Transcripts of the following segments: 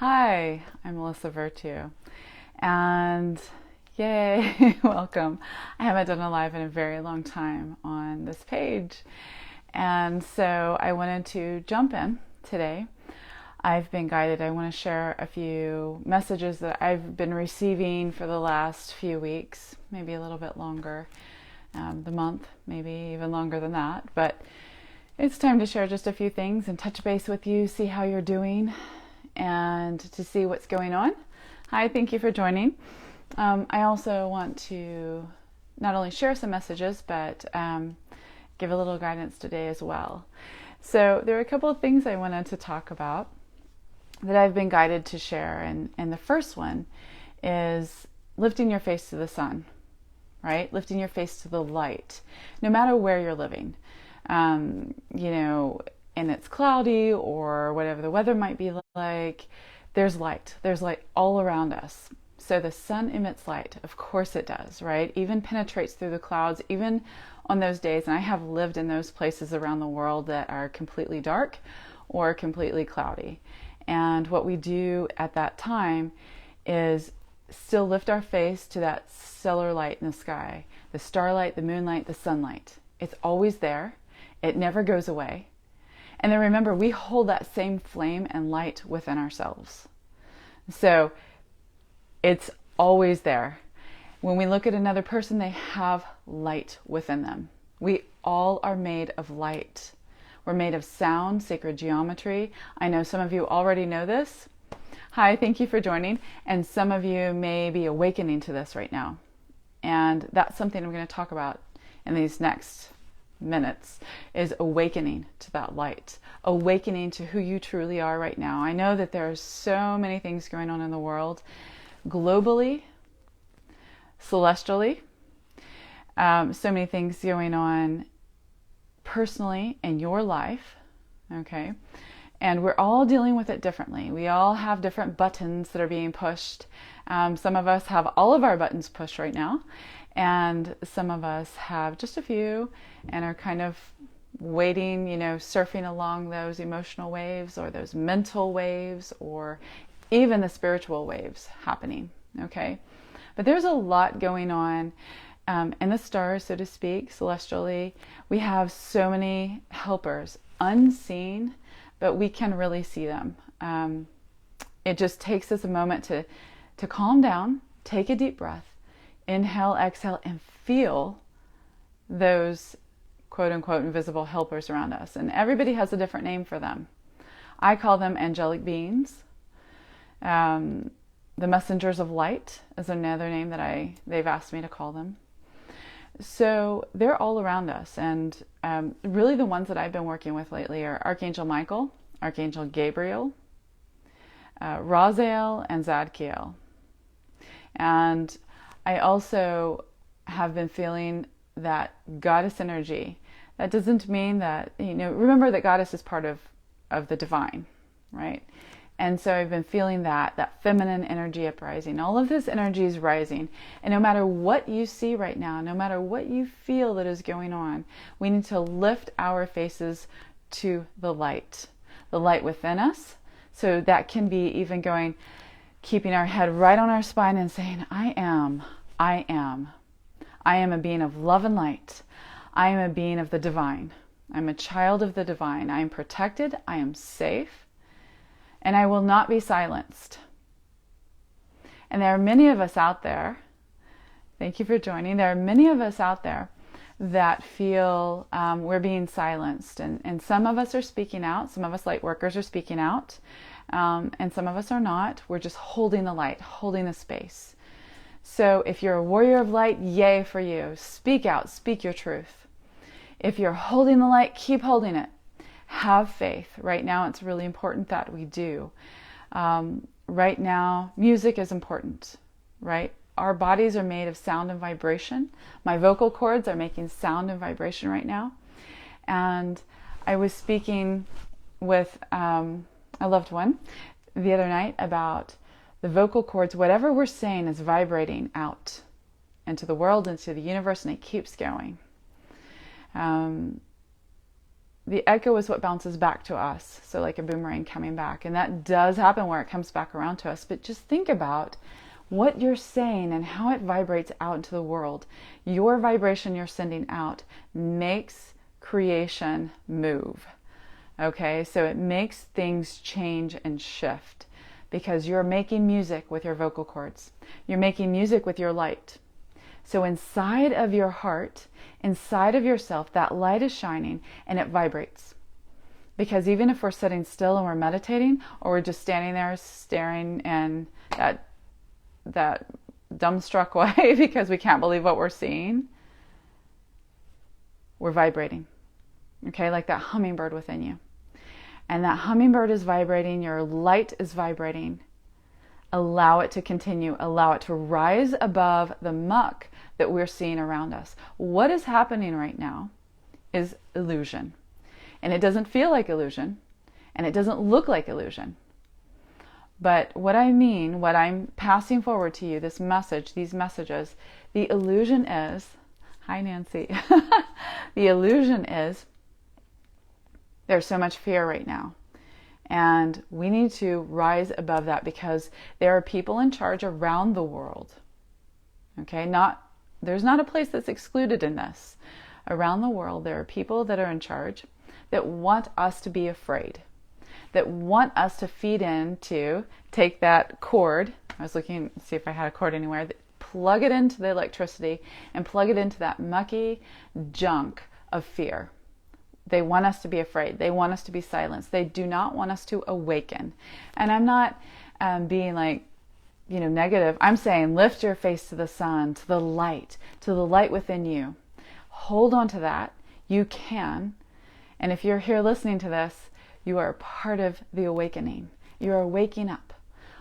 Hi, I'm Melissa Virtue, and yay, welcome. I haven't done a live in a very long time on this page, and so I wanted to jump in today. I've been guided. I want to share a few messages that I've been receiving for the last few weeks, maybe a little bit longer, the month, maybe even longer than that, but it's time to share just a few things and touch base with you, see how you're doing, and to see what's going on. Hi, thank you for joining. I also want to not only share some messages, but give a little guidance today as well. So there are a couple of things I wanted to talk about that I've been guided to share. And the first one is lifting your face to the sun, right? Lifting your face to the light, no matter where you're living. And it's cloudy or whatever the weather might be like, there's light. There's light all around us. So the sun emits light. Of course it does, right? Even penetrates through the clouds, even on those days. And I have lived in those places around the world that are completely dark or completely cloudy. And what we do at that time is still lift our face to that stellar light in the sky, the starlight, the moonlight, the sunlight. It's always there. It never goes away. And then remember, we hold that same flame and light within ourselves. So it's always there. When we look at another person, they have light within them. We all are made of light. We're made of sound, sacred geometry. I know some of you already know this. Hi, thank you for joining. And some of you may be awakening to this right now. And that's something I'm going to talk about in these next minutes, is awakening to that light, awakening to who you truly are right now. I know that there are so many things going on in the world, globally, celestially, so many things going on personally in your life, okay? And we're all dealing with it differently. We all have different buttons that are being pushed. Some of us have all of our buttons pushed right now, and some of us have just a few and are kind of waiting, surfing along those emotional waves or those mental waves or even the spiritual waves happening, okay? But there's a lot going on in the stars, so to speak, celestially. We have so many helpers, unseen, but we can really see them. It just takes us a moment to calm down, take a deep breath, inhale, exhale, and feel those quote-unquote invisible helpers around us. And everybody has a different name for them. I call them angelic beings. The messengers of light is another name that they've asked me to call them. So they're all around us. And really the ones that I've been working with lately are Archangel Michael, Archangel Gabriel, Raziel, and Zadkiel. And I also have been feeling that goddess energy. That doesn't mean that, remember that goddess is part of the divine, right? And so I've been feeling that feminine energy uprising. All of this energy is rising. And no matter what you see right now, no matter what you feel that is going on, we need to lift our faces to the light within us. So that can be even keeping our head right on our spine and saying, I am a being of love and light. I am a being of the divine. I'm a child of the divine. I am protected. I am safe. And I will not be silenced. And there are many of us out there, thank you for joining, there are many of us out there that feel we're being silenced. And some of us are speaking out. Some of us light workers are speaking out. And some of us are not. We're just holding the light, holding the space. So if you're a warrior of light, yay for you. Speak out, speak your truth. If you're holding the light, keep holding it. Have faith. Right now, it's really important that we do. Right now, music is important, right? Our bodies are made of sound and vibration. My vocal cords are making sound and vibration right now. And I was speaking with a loved one the other night about the vocal cords. Whatever we're saying is vibrating out into the world, into the universe, and it keeps going. the echo is what bounces back to us. So like a boomerang coming back. And that does happen where it comes back around to us. But just think about what you're saying and how it vibrates out into the world. Your vibration you're sending out makes creation move. Okay, so it makes things change and shift because you're making music with your vocal cords. You're making music with your light. So inside of your heart, inside of yourself, that light is shining and it vibrates. Because even if we're sitting still and we're meditating, or we're just standing there staring in that dumbstruck way because we can't believe what we're seeing, we're vibrating. Okay, like that hummingbird within you. And that hummingbird is vibrating, your light is vibrating. Allow it to continue. Allow it to rise above the muck that we're seeing around us. What is happening right now is illusion. And it doesn't feel like illusion. And it doesn't look like illusion. But what I mean, what I'm passing forward to you, this message, these messages, the illusion is, hi Nancy, the illusion is there's so much fear right now. And we need to rise above that because there are people in charge around the world. Okay, there's not a place that's excluded in this. Around the world, there are people that are in charge that want us to be afraid, that want us to feed into, take that cord. I was looking to see if I had a cord anywhere. Plug it into the electricity and plug it into that mucky junk of fear. They want us to be afraid. They want us to be silenced. They do not want us to awaken. And I'm not being like, negative. I'm saying lift your face to the sun, to the light within you. Hold on to that. You can. And if you're here listening to this, you are part of the awakening. You are waking up.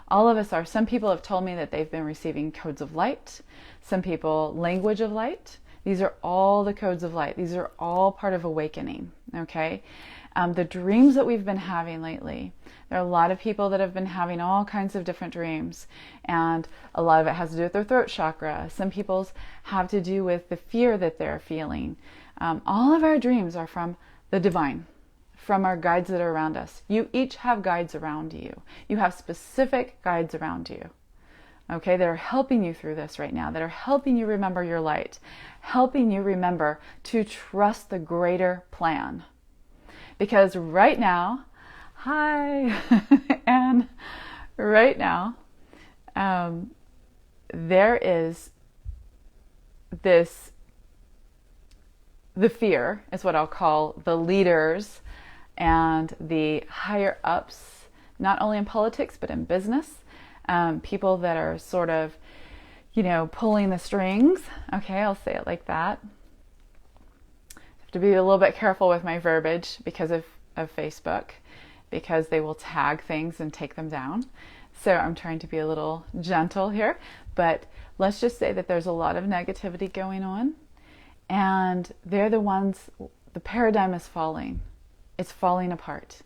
All of us are. Some people have told me that they've been receiving codes of light. Some people, language of light. These are all the codes of light. These are all part of awakening, okay? The dreams that we've been having lately, there are a lot of people that have been having all kinds of different dreams, and a lot of it has to do with their throat chakra. Some people's have to do with the fear that they're feeling. All of our dreams are from the divine, from our guides that are around us. You each have guides around you. You have specific guides around you. Okay, that are helping you through this right now, that are helping you remember your light, helping you remember to trust the greater plan. Because right now, hi, and right now, there is this, the fear is what I'll call the leaders and the higher ups, not only in politics, but in business. People that are sort of, pulling the strings. Okay, I'll say it like that. I have to be a little bit careful with my verbiage because of Facebook, because they will tag things and take them down. So I'm trying to be a little gentle here. But let's just say that there's a lot of negativity going on. And they're the ones, the paradigm is falling. It's falling apart.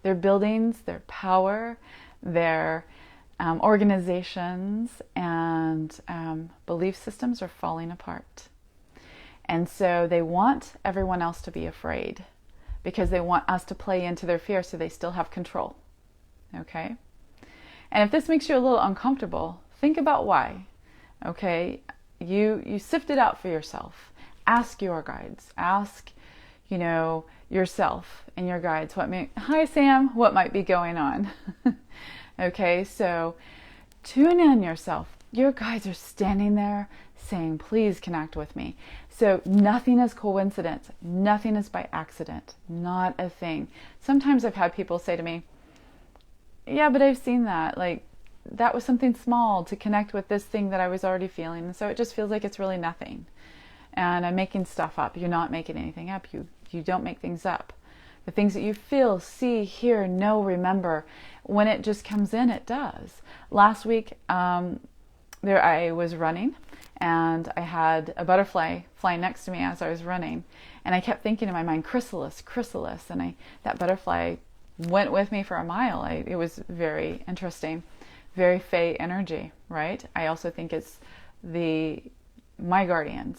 Their buildings, their power, their organizations and belief systems are falling apart. And so they want everyone else to be afraid because they want us to play into their fear so they still have control. Okay? And if this makes you a little uncomfortable, think about why. Okay? You sift it out for yourself. Ask your guides. Ask, yourself and your guides. Hi Sam, what might be going on? Okay, so tune in yourself. Your guides are standing there saying, please connect with me. So nothing is coincidence. Nothing is by accident. Not a thing. Sometimes I've had people say to me, yeah, but I've seen that. Like, that was something small to connect with this thing that I was already feeling. And so it just feels like it's really nothing. And I'm making stuff up. You're not making anything up. You don't make things up. The things that you feel, see, hear, know, remember, when it just comes in, it does. Last week, I was running, and I had a butterfly flying next to me as I was running, and I kept thinking in my mind, chrysalis, chrysalis, and that butterfly went with me for a mile. It was very interesting, very Fey energy, right? I also think it's my guardians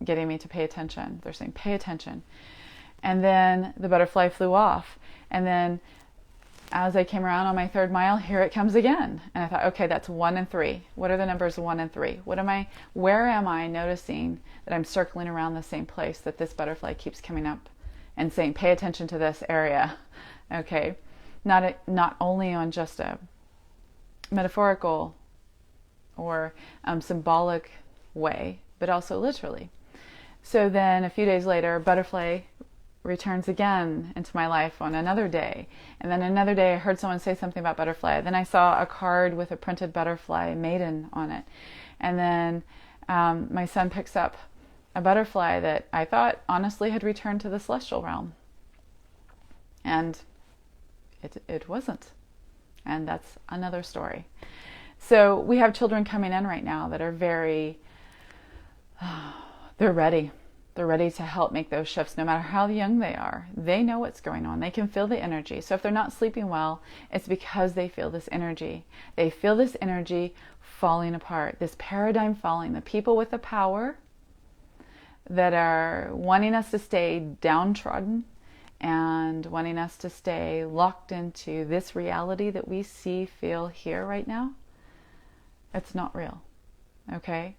getting me to pay attention. They're saying, pay attention. And then the butterfly flew off. And then as I came around on my third mile, here it comes again. And I thought, okay, that's 1 and 3. What are the numbers 1 and 3? Where am I noticing that I'm circling around the same place, that this butterfly keeps coming up and saying, pay attention to this area? Okay. Not only on just a metaphorical or symbolic way, but also literally. So then a few days later, a butterfly returns again into my life on another day. And then another day I heard someone say something about butterfly. Then I saw a card with a printed butterfly maiden on it. And then my son picks up a butterfly that I thought honestly had returned to the celestial realm. And it wasn't. And that's another story. So we have children coming in right now that are they're ready. They're ready to help make those shifts no matter how young they are. They know what's going on. They can feel the energy. So if they're not sleeping well, it's because they feel this energy. They feel this energy falling apart, this paradigm falling. The people with the power that are wanting us to stay downtrodden and wanting us to stay locked into this reality that we see, feel, hear right now, it's not real. Okay?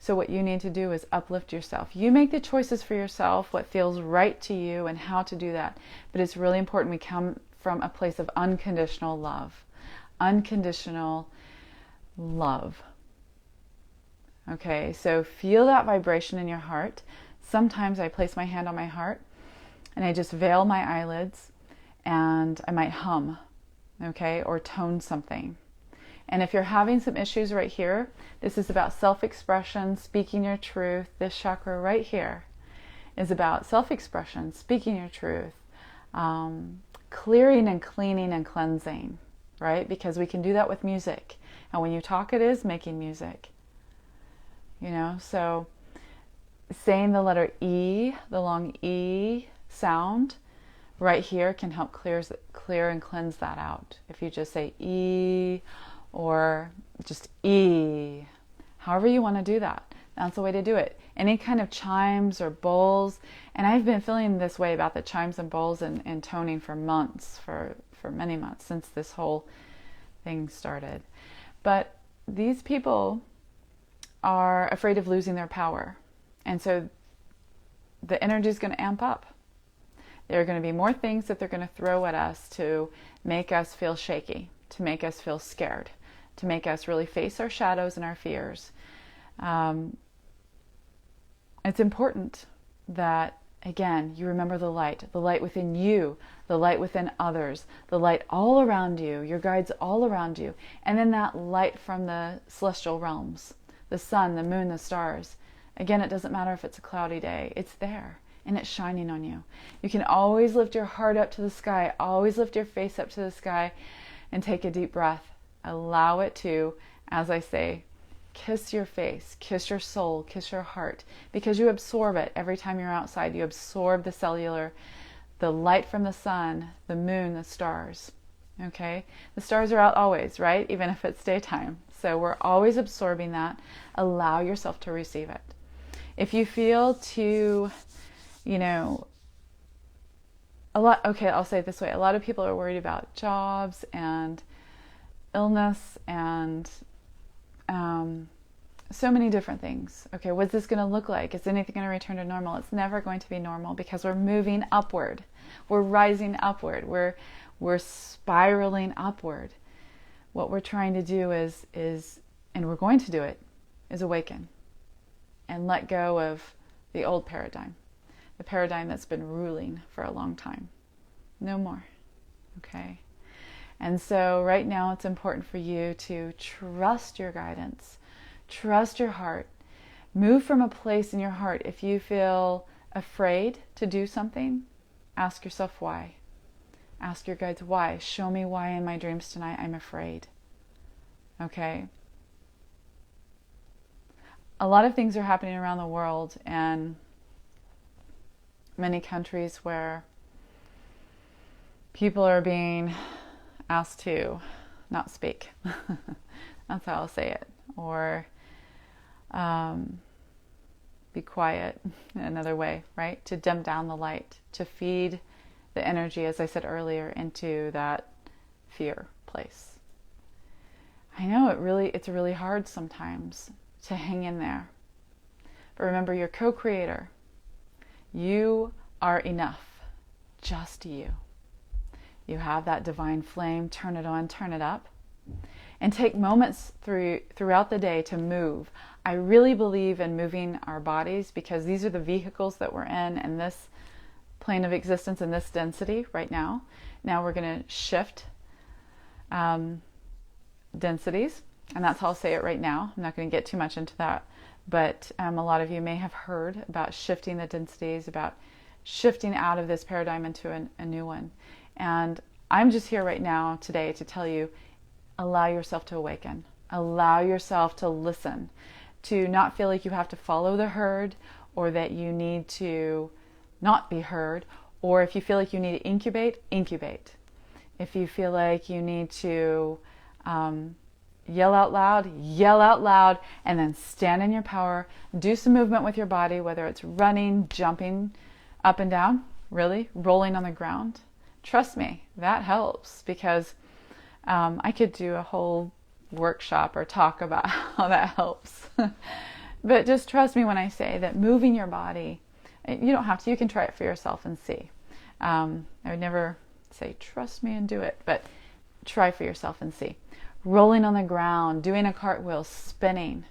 So what you need to do is uplift yourself. You make the choices for yourself, what feels right to you and how to do that. But it's really important we come from a place of unconditional love. Unconditional love. Okay, so feel that vibration in your heart. Sometimes I place my hand on my heart and I just veil my eyelids and I might hum, okay, or tone something. And if you're having some issues right here, this is about self-expression, speaking your truth. This chakra right here is about self-expression, speaking your truth, clearing and cleaning and cleansing, right? Because we can do that with music. And when you talk, it is making music. You know, so saying the letter E, the long E sound, right here can help clear and cleanse that out. If you just say E, or just E, however you want to do that. That's the way to do it. Any kind of chimes or bowls, and I've been feeling this way about the chimes and bowls and toning for months, for many months, since this whole thing started. But these people are afraid of losing their power. And so the energy is going to amp up. There are going to be more things that they're going to throw at us to make us feel shaky, to make us feel scared, to make us really face our shadows and our fears. It's important that, again, you remember the light within you, the light within others, the light all around you, your guides all around you, and then that light from the celestial realms, the sun, the moon, the stars. Again, it doesn't matter if it's a cloudy day, it's there and it's shining on you. You can always lift your heart up to the sky, always lift your face up to the sky and take a deep breath. Allow it to, as I say, kiss your face, kiss your soul, kiss your heart, because you absorb it every time you're outside. You absorb the cellular, the light from the sun, the moon, the stars. Okay? The stars are out always, right? Even if it's daytime. So we're always absorbing that. Allow yourself to receive it. If you feel too, I'll say it this way. A lot of people are worried about jobs and illness and so many different things. Okay, what's this going to look like? Is anything going to return to normal? It's never going to be normal because we're moving upward. We're rising upward. We're spiraling upward. What we're trying to do is, and we're going to do it, is awaken and let go of the old paradigm, the paradigm that's been ruling for a long time. No more. Okay? And so right now it's important for you to trust your guidance, trust your heart, move from a place in your heart. If you feel afraid to do something, ask yourself why. Ask your guides why. Show me why in my dreams tonight I'm afraid. Okay? A lot of things are happening around the world and many countries where people are being asked to not speak. That's how I'll say it. Or be quiet, another way, right? To dim down the light, to feed the energy, as I said earlier, into that fear place. I know it's really hard sometimes to hang in there. But remember, you're co-creator. You are enough. Just you. You have that divine flame. Turn it on, turn it up. And take moments throughout the day to move. I really believe in moving our bodies because these are the vehicles that we're in this plane of existence and this density right now. Now we're going to shift densities, and that's how I'll say it right now. I'm not going to get too much into that, but a lot of you may have heard about shifting the densities, about shifting out of this paradigm into a new one. And I'm just here right now today to tell you, allow yourself to awaken. Allow yourself to listen, to not feel like you have to follow the herd or that you need to not be heard, or if you feel like you need to incubate, incubate. If you feel like you need to yell out loud, and then stand in your power. Do some movement with your body, whether it's running, jumping up and down, really, rolling on the ground. Trust me, that helps because I could do a whole workshop or talk about how that helps. But just trust me when I say that moving your body, you don't have to, you can try it for yourself and see. I would never say trust me and do it, but try for yourself and see. Rolling on the ground, doing a cartwheel, spinning,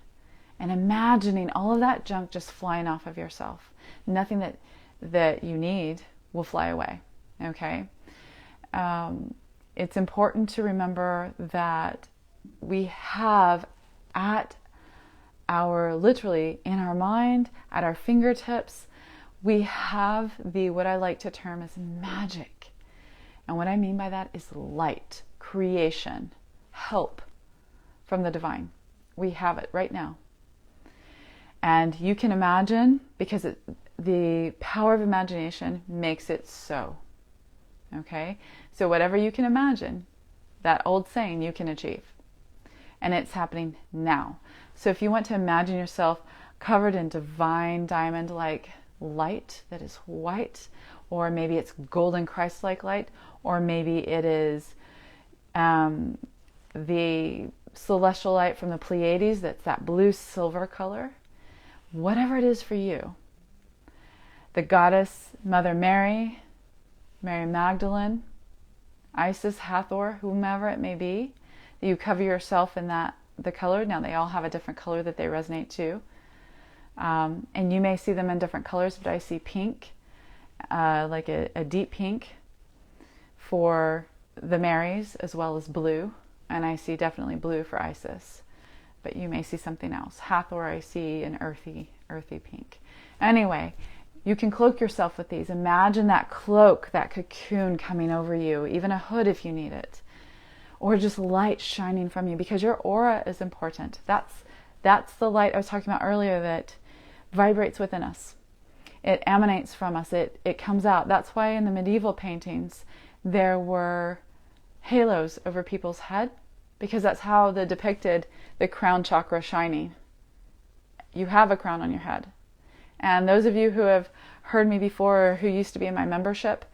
and imagining all of that junk just flying off of yourself. Nothing that you need will fly away, okay? It's important to remember that we have literally in our mind, at our fingertips, we have what I like to term as magic. And what I mean by that is light, creation, help from the divine. We have it right now. And you can imagine, because the power of imagination makes it so. Okay? So whatever you can imagine, that old saying, you can achieve. And it's happening now. So if you want to imagine yourself covered in divine diamond-like light that is white, or maybe it's golden Christ-like light, or maybe it is the celestial light from the Pleiades, that's that blue silver color. Whatever it is for you. The goddess Mother Mary, Mary Magdalene, Isis, Hathor, whomever it may be, that you cover yourself in the color. Now they all have a different color that they resonate to. And you may see them in different colors, but I see pink, like a deep pink for the Marys, as well as blue. And I see definitely blue for Isis. But you may see something else. Hathor, I see an earthy pink. Anyway, you can cloak yourself with these. Imagine that cloak, that cocoon coming over you, even a hood if you need it. Or just light shining from you, because your aura is important. That's the light I was talking about earlier that vibrates within us. It emanates from us. It comes out. That's why in the medieval paintings there were halos over people's head, because that's how they depicted the crown chakra shining. You have a crown on your head. And those of you who have heard me before, or who used to be in my membership,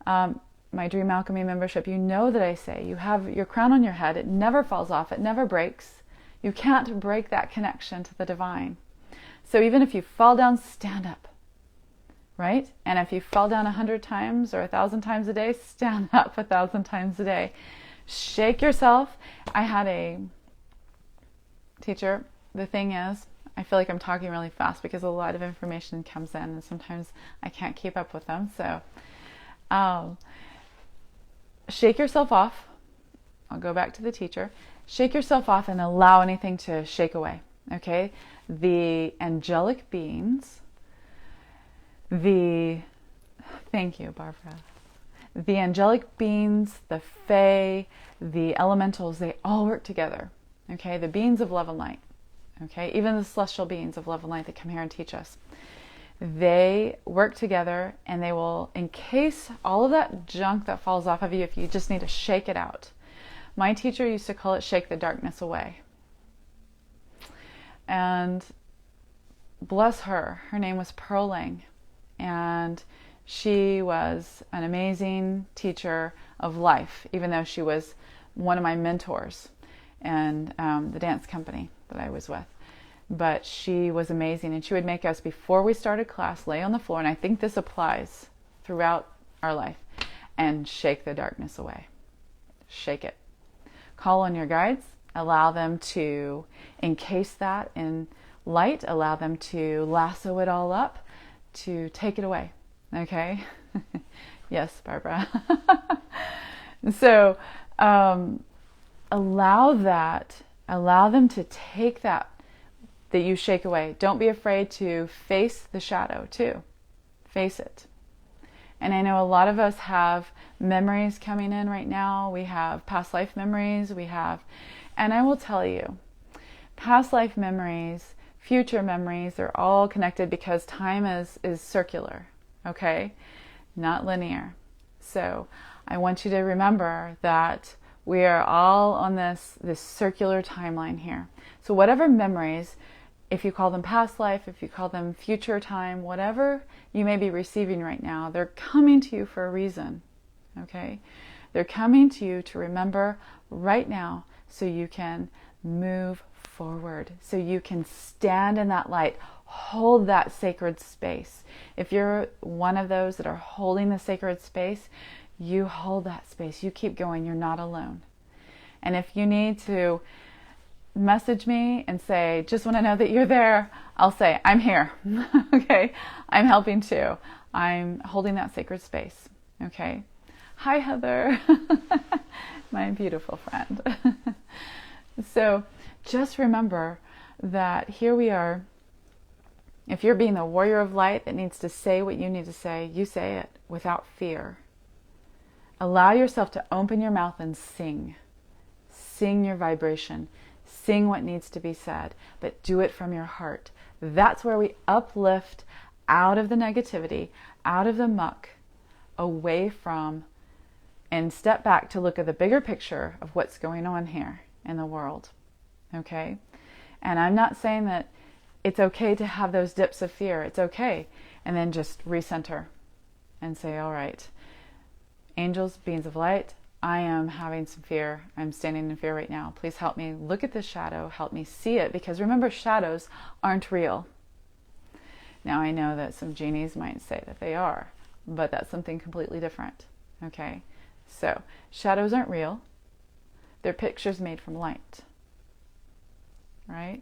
my Dream Alchemy membership, you know that I say you have your crown on your head. It never falls off. It never breaks. You can't break that connection to the divine. So even if you fall down, stand up, right? And if you fall down 100 times or 1,000 times a day, stand up 1,000 times a day. Shake yourself. I had a teacher. The thing is, I feel like I'm talking really fast because a lot of information comes in and sometimes I can't keep up with them. So shake yourself off. I'll go back to the teacher. Shake yourself off and allow anything to shake away. Okay? The angelic beings, thank you, Barbara. The angelic beings, the fae, the elementals, they all work together. Okay? The beings of love and light. Okay? Even the celestial beings of love and light that come here and teach us. They work together and they will encase all of that junk that falls off of you if you just need to shake it out. My teacher used to call it shake the darkness away. And bless her. Her name was Pearl Lang, and she was an amazing teacher of life, even though she was one of my mentors and the dance company that I was with. But she was amazing, and she would make us, before we started class, lay on the floor, and I think this applies throughout our life, and shake the darkness away. Shake it. Call on your guides. Allow them to encase that in light. Allow them to lasso it all up, to take it away. Okay? Yes, Barbara. So allow them to take that you shake away. Don't be afraid to face the shadow too. Face it. And I know a lot of us have memories coming in right now. We have past life memories. And I will tell you, past life memories, future memories, they're all connected because time is circular, okay? Not linear. So I want you to remember that we are all on this circular timeline here. So whatever memories, if you call them past life, if you call them future time, whatever you may be receiving right now, they're coming to you for a reason, okay? They're coming to you to remember right now so you can move forward, so you can stand in that light, hold that sacred space. If you're one of those that are holding the sacred space, you hold that space. You keep going. You're not alone. And if you need to message me and say, just want to know that you're there, I'll say, I'm here. Okay? I'm helping too. I'm holding that sacred space. Okay? Hi, Heather. My beautiful friend. So just remember that here we are. If you're being the warrior of light that needs to say what you need to say, you say it without fear. Allow yourself to open your mouth and sing. Sing your vibration. Sing what needs to be said, but do it from your heart. That's where we uplift out of the negativity, out of the muck, away from, and step back to look at the bigger picture of what's going on here in the world. Okay? And I'm not saying that it's okay to have those dips of fear. It's okay. And then just recenter and say, all right, angels, beings of light, I am having some fear. I'm standing in fear right now. Please help me look at this shadow. Help me see it. Because remember, shadows aren't real. Now, I know that some genies might say that they are, but that's something completely different. Okay? So, shadows aren't real. They're pictures made from light. Right?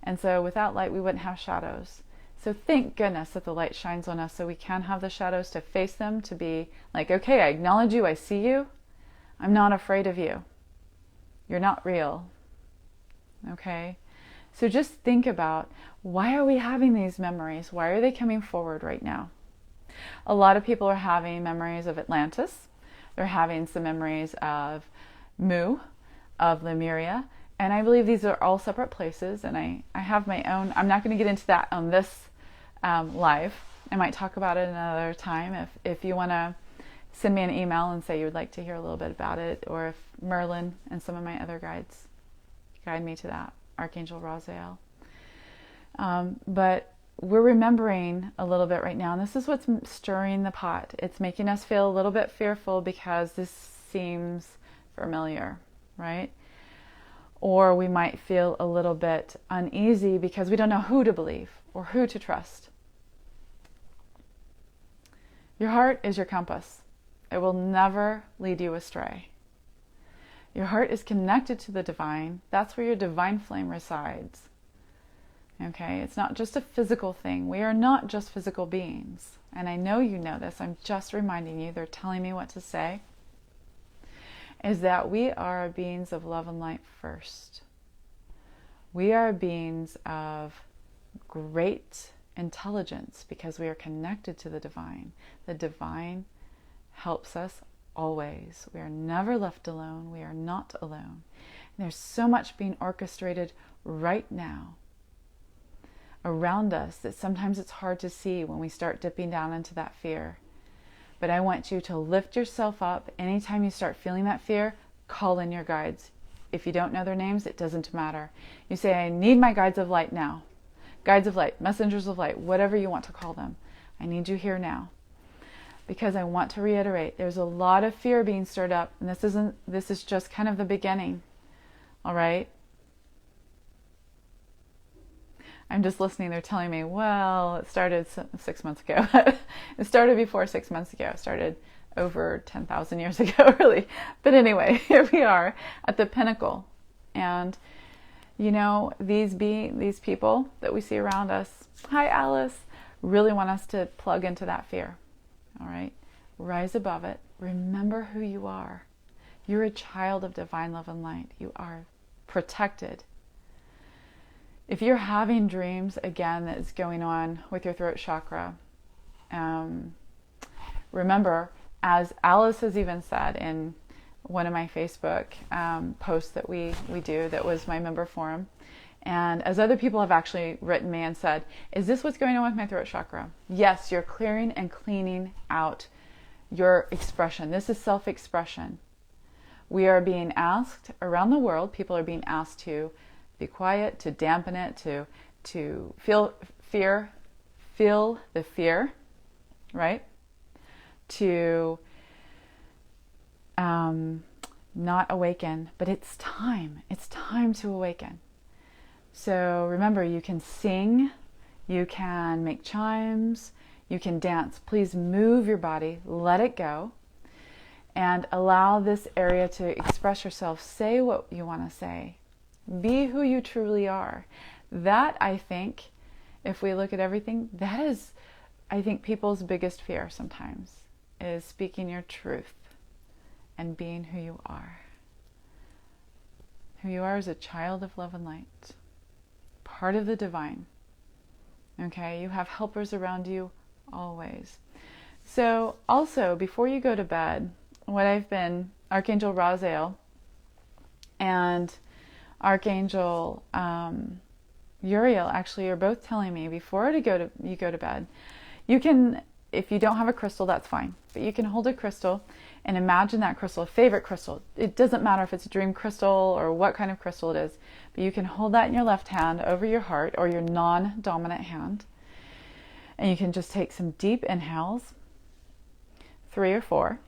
And so, without light, we wouldn't have shadows. So thank goodness that the light shines on us so we can have the shadows, to face them, to be like, okay, I acknowledge you. I see you. I'm not afraid of you. You're not real. Okay? So just think about, why are we having these memories? Why are they coming forward right now? A lot of people are having memories of Atlantis. They're having some memories of Mu, of Lemuria. And I believe these are all separate places. And I have my own, I'm not going to get into that on this live. I might talk about it another time. If you want to send me an email and say you would like to hear a little bit about it, or if Merlin and some of my other guides guide me to that, Archangel Raziel. But we're remembering a little bit right now, and this is what's stirring the pot. It's making us feel a little bit fearful because this seems familiar, right? Or we might feel a little bit uneasy because we don't know who to believe or who to trust. Your heart is your compass. It will never lead you astray. Your heart is connected to the divine. That's where your divine flame resides. Okay? It's not just a physical thing. We are not just physical beings. And I know you know this. I'm just reminding you. They're telling me what to say. Is that we are beings of love and light first. We are beings of great intelligence because we are connected to the divine. The divine helps us always. We are never left alone. We are not alone. And there's so much being orchestrated right now around us that sometimes it's hard to see when we start dipping down into that fear. But I want you to lift yourself up. Anytime you start feeling that fear, call in your guides. If you don't know their names, it doesn't matter. You say, I need my guides of light now guides of light, messengers of light, whatever you want to call them. I need you here now. Because I want to reiterate, there's a lot of fear being stirred up, and this is just kind of the beginning. All right? I'm just listening. They're telling me, well, it started 6 months ago. It started before 6 months ago. It started over 10,000 years ago, really. But anyway, here we are at the pinnacle. And, you know, these people that we see around us, hi, Alice, really want us to plug into that fear. All right? Rise above it. Remember who you are. You're a child of divine love and light. You are protected. If you're having dreams, again, that's going on with your throat chakra, remember, as Alice has even said in one of my Facebook posts that we do, that was my member forum, and as other people have actually written me and said, is this what's going on with my throat chakra? Yes, you're clearing and cleaning out your expression. This is self-expression. We are being asked around the world, people are being asked to be quiet, to dampen it, to feel the fear, right? To not awaken, but it's time to awaken. So remember, you can sing, you can make chimes, you can dance. Please move your body, let it go, and allow this area to express yourself. Say what you want to say. Be who you truly are. That, I think, if we look at everything, that is, I think, people's biggest fear sometimes, is speaking your truth and being who you are. Who you are as a child of love and light. Part of the divine. Okay? You have helpers around you always. So, also, before you go to bed, Archangel Raziel and Archangel Uriel actually are both telling me before you go to bed, you can, if you don't have a crystal, that's fine, but you can hold a crystal and imagine that crystal, a favorite crystal. It doesn't matter if it's a dream crystal or what kind of crystal it is, but you can hold that in your left hand over your heart or your non-dominant hand, and you can just take some deep inhales, 3 or 4,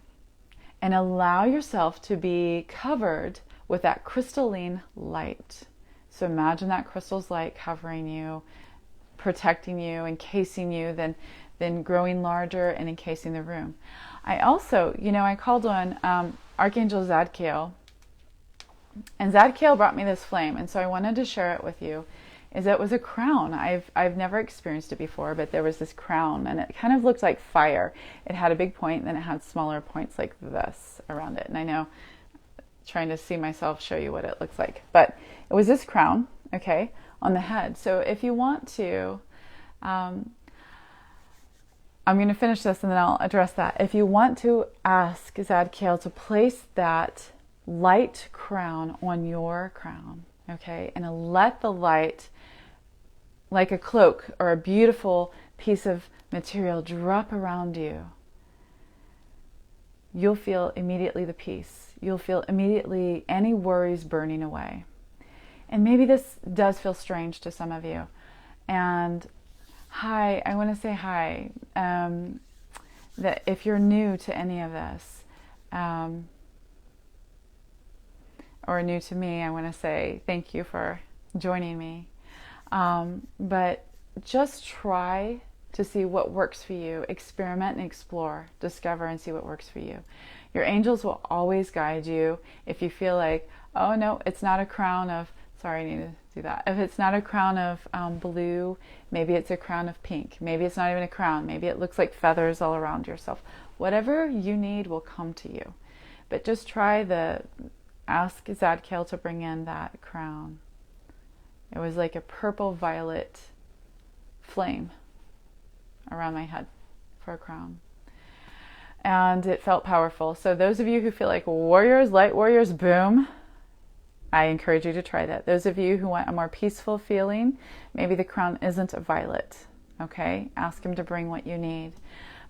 and allow yourself to be covered with that crystalline light. So imagine that crystal's light covering you, protecting you, encasing you, then growing larger and encasing the room. I also, I called on Archangel Zadkiel, and Zadkiel brought me this flame, and so I wanted to share it with you. It was a crown. I've never experienced it before, but there was this crown, and it kind of looked like fire. It had a big point, and then it had smaller points like this around it. And I know, trying to see myself show you what it looks like, but it was this crown, okay, on the head. So if you want to, I'm going to finish this and then I'll address that. If you want to ask Zadkiel to place that light crown on your crown, okay, and let the light, like a cloak or a beautiful piece of material, drop around you, you'll feel immediately the peace. You'll feel immediately any worries burning away. And maybe this does feel strange to some of you. And hi, I want to say hi. That if you're new to any of this, or new to me, I want to say thank you for joining me. But just try to see what works for you. Experiment and explore. Discover and see what works for you. Your angels will always guide you. If you feel like, oh no, it's not a crown of, sorry, I need to do that. If it's not a crown of blue, maybe it's a crown of pink. Maybe it's not even a crown. Maybe it looks like feathers all around yourself. Whatever you need will come to you. But just ask Zadkiel to bring in that crown. It was like a purple-violet flame around my head for a crown. And it felt powerful. So those of you who feel like warriors, light warriors, boom, I encourage you to try that. Those of you who want a more peaceful feeling, maybe the crown isn't a violet, okay? Ask him to bring what you need.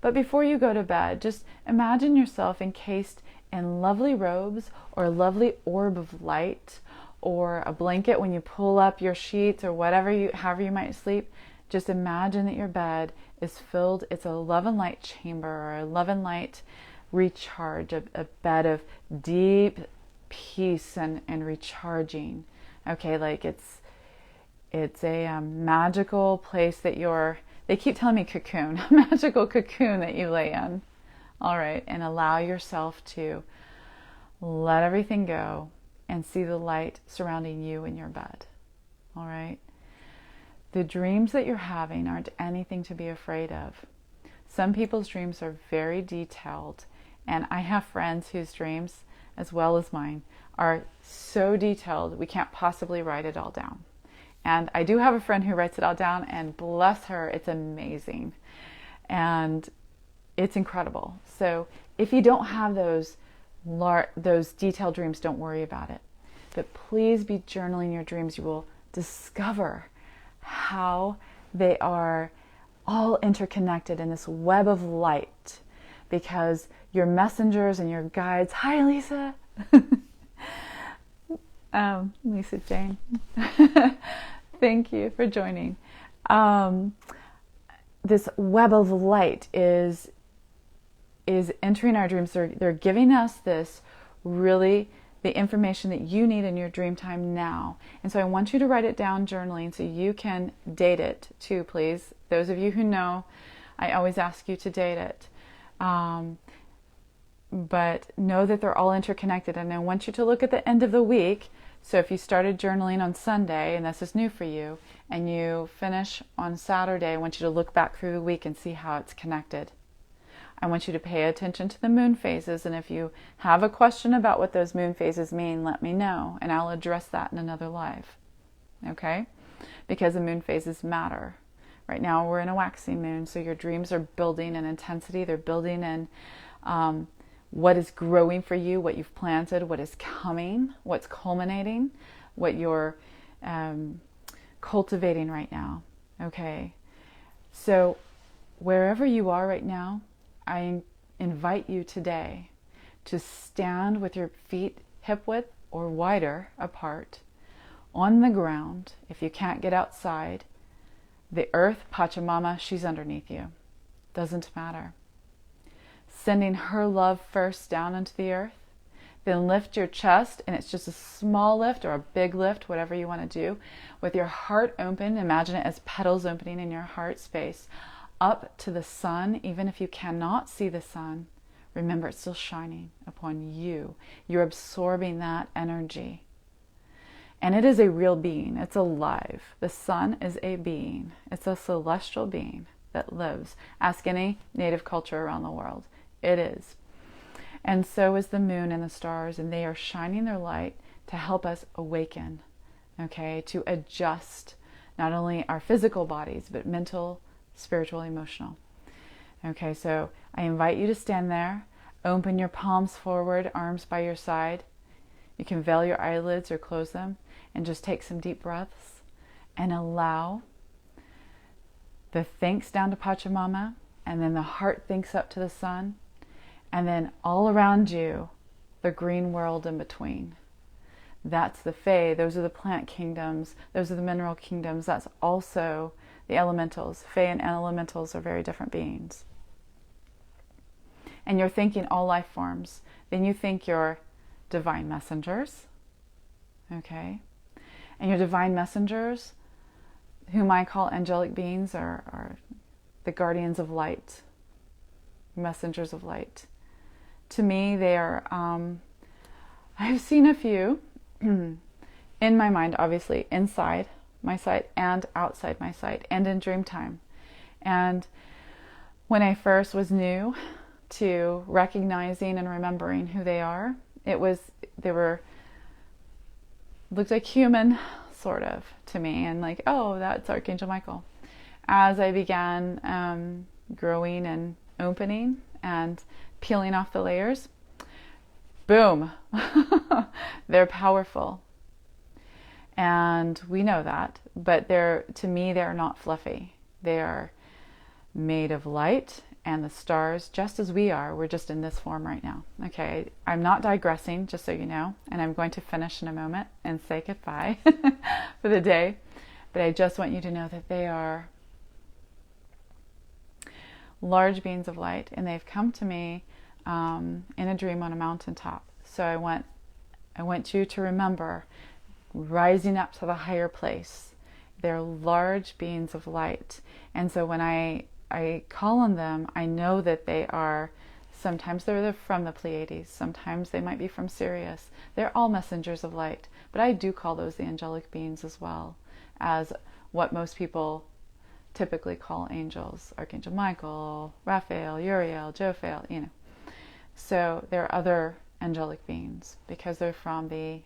But before you go to bed, just imagine yourself encased in lovely robes or a lovely orb of light or a blanket when you pull up your sheets or however you might sleep. Just imagine that your bed is filled. It's a love and light chamber, or a love and light recharge, a bed of deep peace and recharging. Okay, like it's a magical place that they keep telling me cocoon, a magical cocoon that you lay in. All right, and allow yourself to let everything go and see the light surrounding you in your bed. All right. The dreams that you're having aren't anything to be afraid of. Some people's dreams are very detailed, and I have friends whose dreams, as well as mine, are so detailed we can't possibly write it all down. And I do have a friend who writes it all down, and bless her, it's amazing. And it's incredible. So if you don't have those detailed dreams, don't worry about it. But please be journaling your dreams. You will discover how they are all interconnected in this web of light, because your messengers and your guides, hi Lisa, Lisa Jane, thank you for joining. This web of light is entering our dreams. They're giving us the information that you need in your dream time now. And so I want you to write it down journaling so you can date it too, please. Those of you who know, I always ask you to date it. But know that they're all interconnected. And I want you to look at the end of the week. So if you started journaling on Sunday, and this is new for you, and you finish on Saturday, I want you to look back through the week and see how it's connected. I want you to pay attention to the moon phases, and if you have a question about what those moon phases mean, let me know, and I'll address that in another live. Okay? Because the moon phases matter. Right now we're in a waxing moon, so your dreams are building in intensity. They're building in what is growing for you, what you've planted, what is coming, what's culminating, what you're cultivating right now. Okay? So wherever you are right now, I invite you today to stand with your feet hip width or wider apart on the ground. If you can't get outside, the earth, Pachamama, she's underneath you. Doesn't matter. Sending her love first down into the earth. Then lift your chest, and it's just a small lift or a big lift, whatever you want to do. With your heart open, imagine it as petals opening in your heart space. Up to the sun, even if you cannot see the sun, remember it's still shining upon you. You're absorbing that energy. And it is a real being. It's alive. The sun is a being. It's a celestial being that lives. Ask any native culture around the world. It is. And so is the moon and the stars, and they are shining their light to help us awaken, okay, to adjust not only our physical bodies, but mental, spiritual, emotional. Okay, so I invite you to stand there, open your palms forward, arms by your side. You can veil your eyelids or close them, and just take some deep breaths and allow the thanks down to Pachamama, and then the heart thanks up to the sun, and then all around you, the green world in between. That's the Fae. Those are the plant kingdoms. Those are the mineral kingdoms. That's also the elementals. Fae and elementals are very different beings. And you're thinking all life forms. Then you think your divine messengers. Okay? And your divine messengers, whom I call angelic beings, are the guardians of light. Messengers of light. To me, they are, I've seen a few in my mind, obviously, inside my sight and outside my sight, and in dream time. And when I first was new to recognizing and remembering who they are, looked like human, sort of, to me, and like, oh, that's Archangel Michael. As I began growing and opening and peeling off the layers, boom, they're powerful. And we know that, but to me, they're not fluffy. They are made of light and the stars, just as we are. We're just in this form right now. Okay, I'm not digressing, just so you know, and I'm going to finish in a moment and say goodbye for the day. But I just want you to know that they are large beings of light, and they've come to me in a dream on a mountaintop. So I want you to remember rising up to the higher place. They're large beings of light. And so when I call on them, I know that they are, sometimes they're from the Pleiades, sometimes they might be from Sirius. They're all messengers of light. But I do call those the angelic beings as well, as what most people typically call angels. Archangel Michael, Raphael, Uriel, Jophael, you know. So there are other angelic beings because they're from the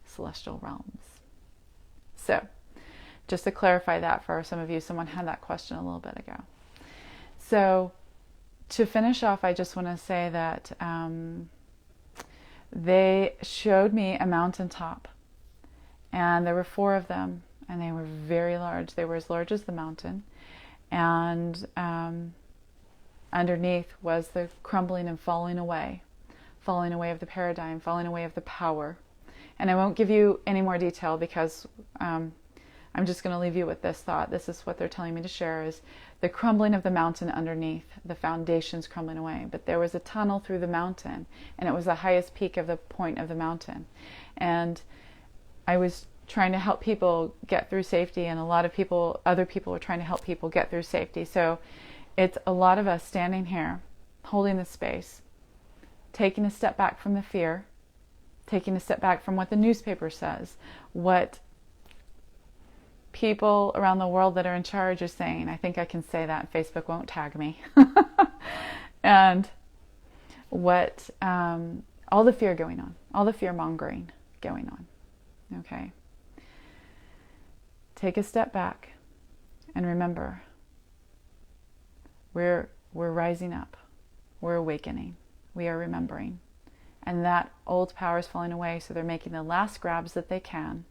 celestial realms. So just to clarify that for some of you, someone had that question a little bit ago. So to finish off, I just want to say that they showed me a mountaintop, and there were 4 of them, and they were very large. They were as large as the mountain, and underneath was the crumbling and falling away of the paradigm, falling away of the power. And I won't give you any more detail because I'm just going to leave you with this thought. This is what they're telling me to share, is the crumbling of the mountain underneath, the foundations crumbling away. But there was a tunnel through the mountain, and it was the highest peak of the point of the mountain. And I was trying to help people get through safety, and a lot of people, other people were trying to help people get through safety. So it's a lot of us standing here, holding the space, taking a step back from the fear, taking a step back from what the newspaper says, what people around the world that are in charge are saying. I think I can say that, and Facebook won't tag me. And what all the fear going on, all the fear mongering going on. Okay. Take a step back and remember, we're rising up, we're awakening, we are remembering, and that old power is falling away. So they're making the last grabs that they can.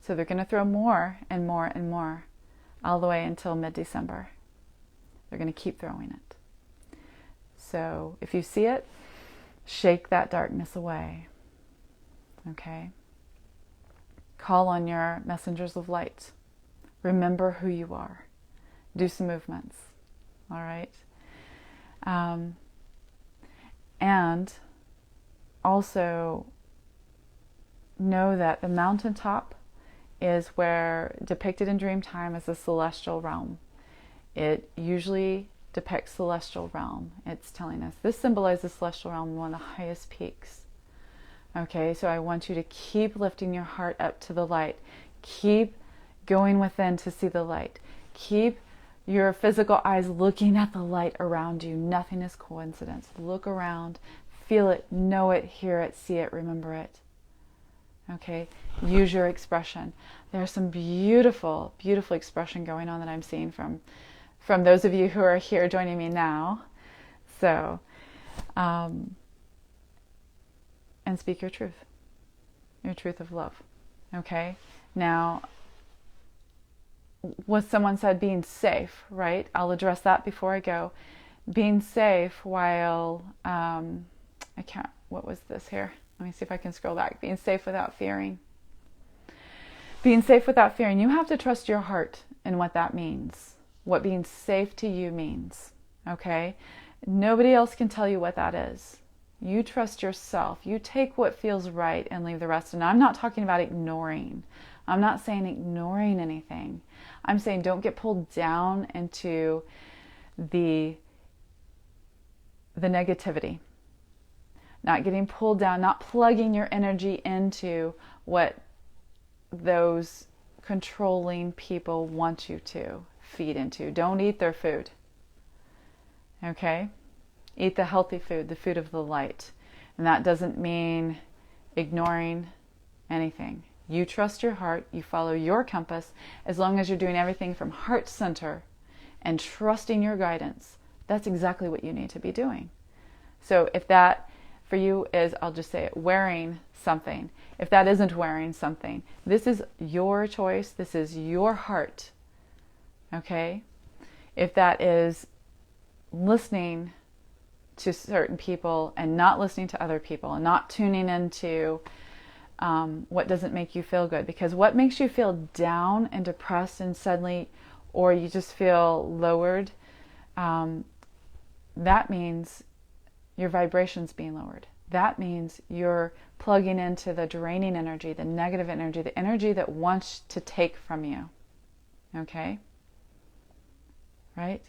So they're going to throw more and more and more all the way until mid-December. They're going to keep throwing it. So if you see it, shake that darkness away. Okay? Call on your messengers of light. Remember who you are. Do some movements. All right? And also know that the mountaintop is where, depicted in dream time, as the celestial realm. It usually depicts celestial realm. It's telling us this symbolizes the celestial realm, one of the highest peaks. Okay, so I want you to keep lifting your heart up to the light. Keep going within to see the light. Keep your physical eyes looking at the light around you. Nothing is coincidence. Look around, feel it, know it, hear it, see it, remember it. Okay, use your expression. There's some beautiful, beautiful expression going on that I'm seeing from those of you who are here joining me now. So, and speak your truth of love. Okay, now, what someone said, being safe, right? I'll address that before I go. Being safe while, what was this here? Let me see if I can scroll back. Being safe without fearing. Being safe without fearing. You have to trust your heart in what that means. What being safe to you means. Okay? Nobody else can tell you what that is. You trust yourself. You take what feels right and leave the rest. And I'm not talking about ignoring. I'm not saying ignoring anything. I'm saying don't get pulled down into the negativity. Not getting pulled down, not plugging your energy into what those controlling people want you to feed into. Don't eat their food. Okay? Eat the healthy food, the food of the light. And that doesn't mean ignoring anything. You trust your heart, you follow your compass, as long as you're doing everything from heart center and trusting your guidance. That's exactly what you need to be doing. So if that for you is, I'll just say it, wearing something. If that isn't wearing something, this is your choice. This is your heart. Okay? If that is listening to certain people and not listening to other people, and not tuning into what doesn't make you feel good. Because what makes you feel down and depressed and suddenly, or you just feel lowered, that means your vibration's being lowered. That means you're plugging into the draining energy, the negative energy, the energy that wants to take from you. Okay? Right?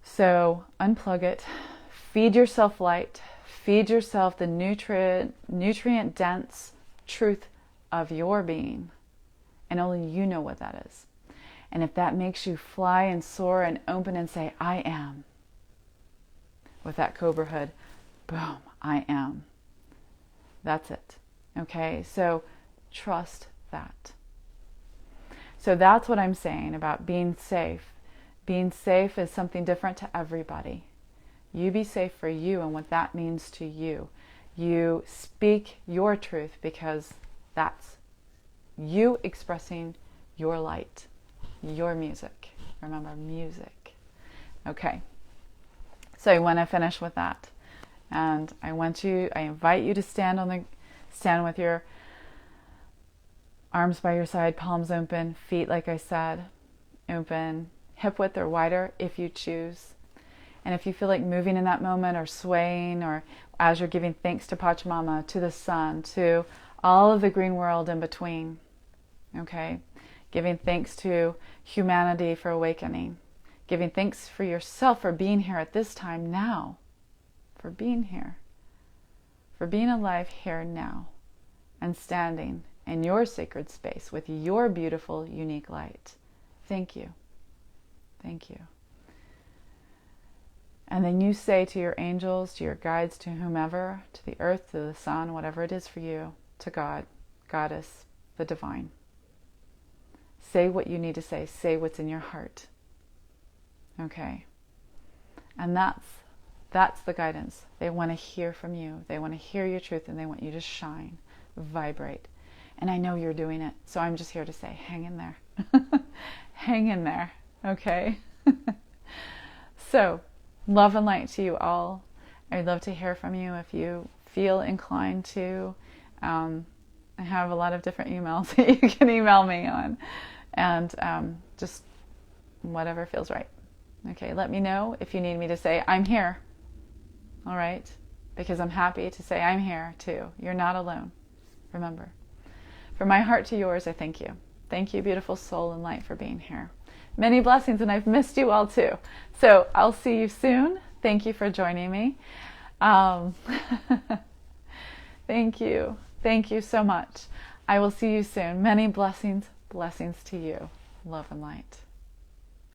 So unplug it. Feed yourself light. Feed yourself the nutrient-dense truth of your being. And only you know what that is. And if that makes you fly and soar and open and say, I am. With that cobra hood, boom, I am. That's it. Okay? So trust that. So that's what I'm saying about being safe. Being safe is something different to everybody. You be safe for you and what that means to you. You speak your truth because that's you expressing your light, your music. Remember, music. Okay. So I want to finish with that. And I invite you to stand with your arms by your side, palms open, feet, like I said, open, hip width or wider if you choose. And if you feel like moving in that moment or swaying, or as you're giving thanks to Pachamama, to the sun, to all of the green world in between, okay? Giving thanks to humanity for awakening. Giving thanks for yourself for being here at this time now. For being here. For being alive here now. And standing in your sacred space with your beautiful, unique light. Thank you. Thank you. And then you say to your angels, to your guides, to whomever, to the earth, to the sun, whatever it is for you, to God, Goddess, the divine. Say what you need to say. Say what's in your heart. Okay? And that's the guidance. They want to hear from you. They want to hear your truth, and they want you to shine, vibrate. And I know you're doing it, so I'm just here to say, hang in there. Hang in there, okay? So, love and light to you all. I'd love to hear from you if you feel inclined to. I have a lot of different emails that you can email me on. And just whatever feels right. Okay, let me know if you need me to say, I'm here. All right? Because I'm happy to say I'm here too. You're not alone. Remember. From my heart to yours, I thank you. Thank you, beautiful soul and light, for being here. Many blessings, and I've missed you all too. So I'll see you soon. Thank you for joining me. Thank you. Thank you so much. I will see you soon. Many blessings. Blessings to you. Love and light.